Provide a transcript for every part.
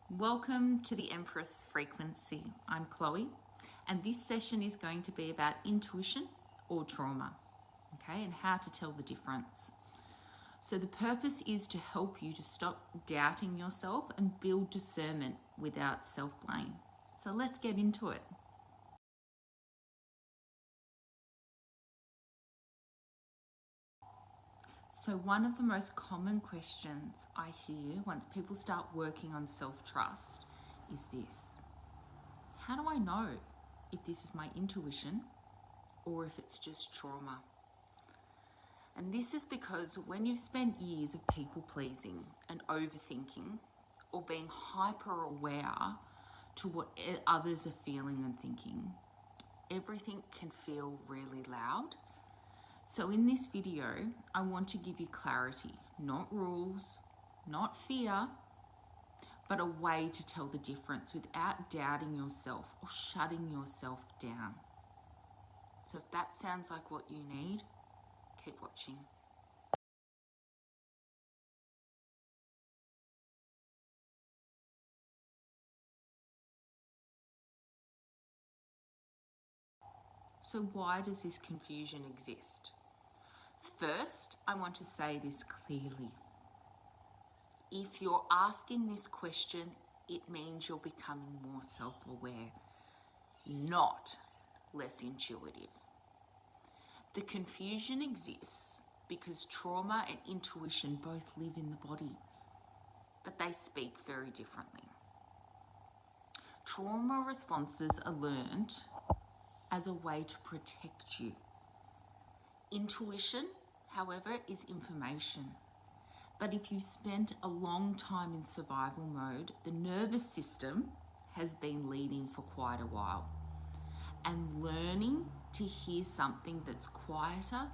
Welcome to the Empress Frequency. I'm Chloe, and this session is going to be about intuition or trauma, okay, and how to tell the difference. So the purpose is to help you to stop doubting yourself and build discernment without self-blame. So let's get into it. So one of the most common questions I hear once people start working on self-trust is this: how do I know if this is my intuition or if it's just trauma? And this is because when you've spent years of people pleasing and overthinking or being hyper aware to what others are feeling and thinking, everything can feel really loud. So in this video, I want to give you clarity, not rules, not fear, but a way to tell the difference without doubting yourself or shutting yourself down. So if that sounds like what you need, keep watching. So why does this confusion exist? First, I want to say this clearly. If you're asking this question, it means you're becoming more self-aware, not less intuitive. The confusion exists because trauma and intuition both live in the body, but they speak very differently. Trauma responses are learned as a way to protect you. Intuition, however, is information. But if you spent a long time in survival mode, the nervous system has been leading for quite a while. And learning to hear something that's quieter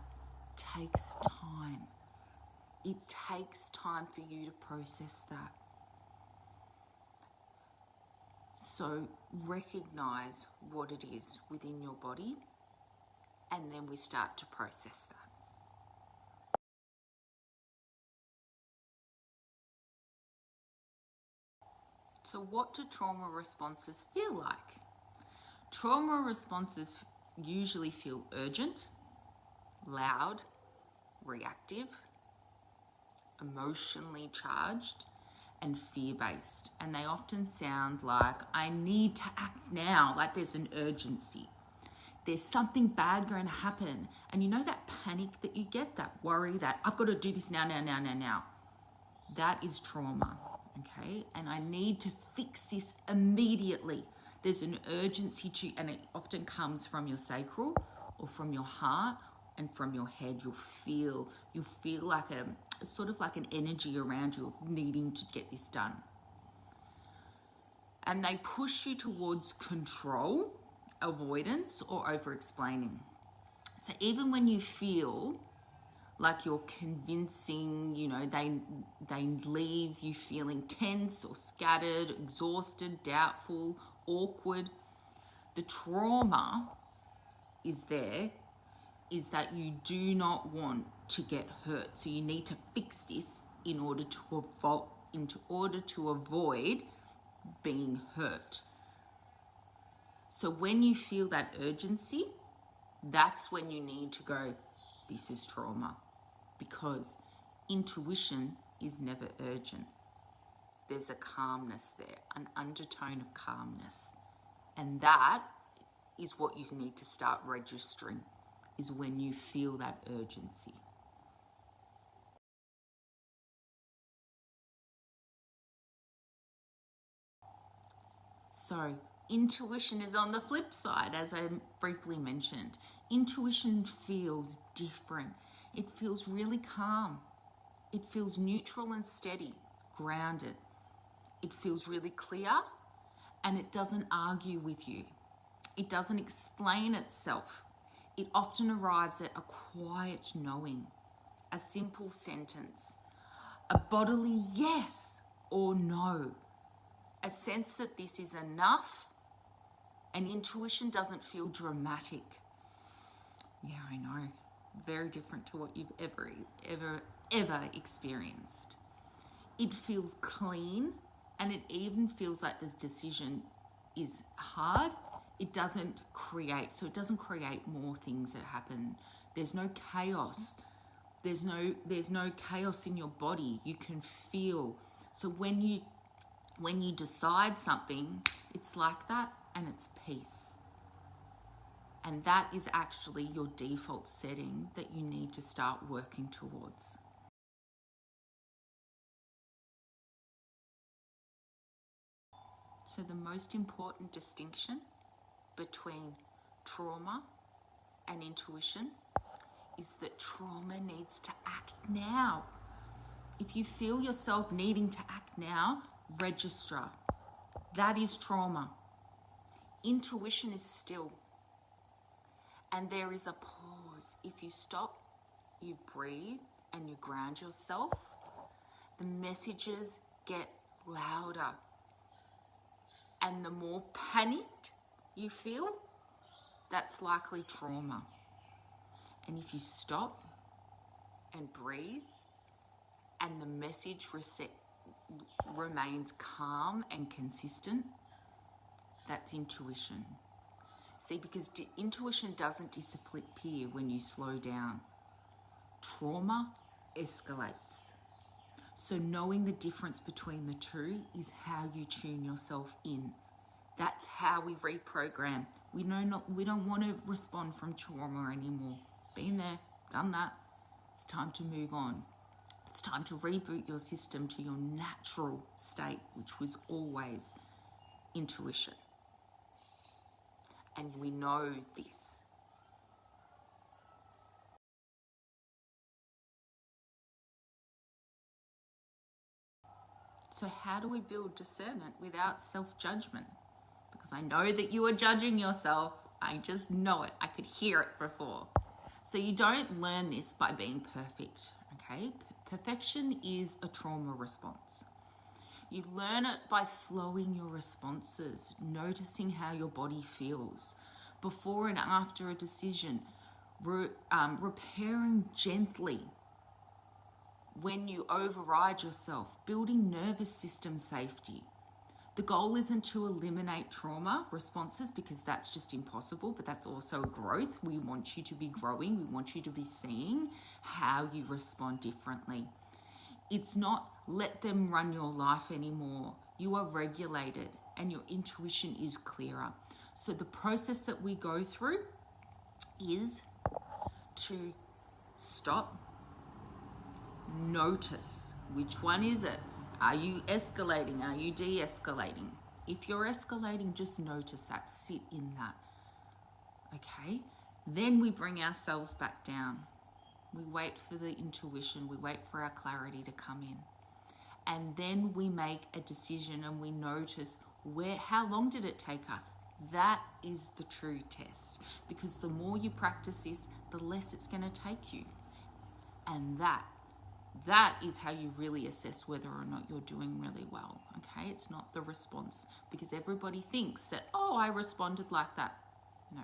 takes time. It takes time for you to process that. So recognize what it is within your body, and then we start to process that. So what do trauma responses feel like? Trauma responses usually feel urgent, loud, reactive, emotionally charged, and fear-based. And they often sound like, I need to act now, like there's an urgency. There's something bad going to happen. And you know that panic that you get, that worry that I've got to do this now. That is trauma, okay? And I need to fix this immediately. There's an urgency and it often comes from your sacral or from your heart and from your head. You'll feel like a sort of like an energy around you needing to get this done. And they push you towards control, avoidance, or over-explaining. So even when you feel like you're convincing, they leave you feeling tense or scattered, exhausted, doubtful, awkward. The trauma is that you do not want to get hurt. So you need to fix this in order to avoid being hurt. So when you feel that urgency, that's when you need to go, this is trauma, because intuition is never urgent. There's a calmness there, an undertone of calmness. And that is what you need to start registering, is when you feel that urgency. So intuition is on the flip side, as I briefly mentioned. Intuition feels different. It feels really calm. It feels neutral and steady, grounded. It feels really clear, and it doesn't argue with you. It doesn't explain itself. It often arrives at a quiet knowing, a simple sentence, a bodily yes or no, a sense that this is enough. And intuition doesn't feel dramatic. Yeah, I know. Very different to what you've ever experienced. It feels clean and it even feels like the decision is hard, it doesn't create more things that happen. There's no chaos. There's no chaos in your body. You can feel. So when you decide something, it's like that, and it's peace. And that is actually your default setting that you need to start working towards. So the most important distinction between trauma and intuition is that trauma needs to act now. If you feel yourself needing to act now, register. That is trauma. Intuition is still. And there is a pause. If you stop, you breathe, and you ground yourself, the messages get louder. And the more panicked you feel, that's likely trauma. And if you stop and breathe, and the message remains calm and consistent, that's intuition. See, because intuition doesn't disappear when you slow down. Trauma escalates. So knowing the difference between the two is how you tune yourself in. That's how we reprogram. We don't want to respond from trauma anymore. Been there, done that. It's time to move on. It's time to reboot your system to your natural state, which was always intuition. And we know this. So how do we build discernment without self-judgment? Because I know that you are judging yourself. I just know it. I could hear it before. So you don't learn this by being perfect, okay? Perfection is a trauma response. You learn it by slowing your responses, noticing how your body feels before and after a decision, repairing gently when you override yourself, building nervous system safety. The goal isn't to eliminate trauma responses, because that's just impossible, but that's also growth. We want you to be growing. We want you to be seeing how you respond differently. It's not let them run your life anymore. You are regulated and your intuition is clearer. So the process that we go through is to stop, notice. Which one is it? Are you escalating? Are you de-escalating? If you're escalating, just notice that. Sit in that. Okay? Then we bring ourselves back down. We wait for the intuition. We wait for our clarity to come in. And then we make a decision and we notice how long did it take us? That is the true test. Because the more you practice this, the less it's going to take you. And that is how you really assess whether or not you're doing really well, okay? It's not the response, because everybody thinks that, oh, I responded like that. No.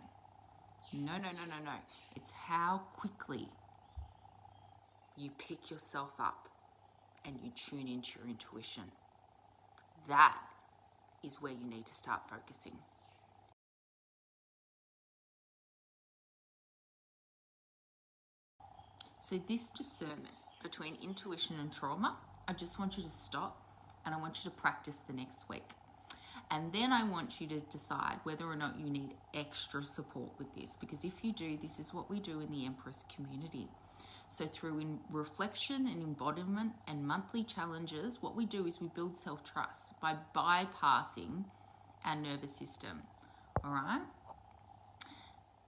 It's how quickly you pick yourself up and you tune into your intuition. That is where you need to start focusing. So this discernment between intuition and trauma, I just want you to stop and I want you to practice the next week. And then I want you to decide whether or not you need extra support with this, because if you do, this is what we do in the Empress community. So through reflection and embodiment and monthly challenges, what we do is we build self-trust by bypassing our nervous system, all right?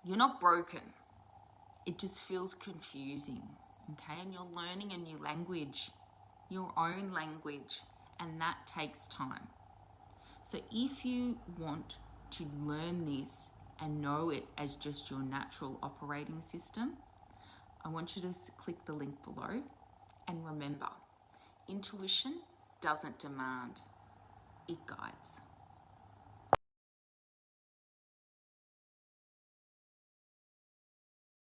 You're not broken. It just feels confusing. Okay, and you're learning a new language, your own language, and that takes time. So if you want to learn this and know it as just your natural operating system, I want you to click the link below. And remember, intuition doesn't demand, it guides.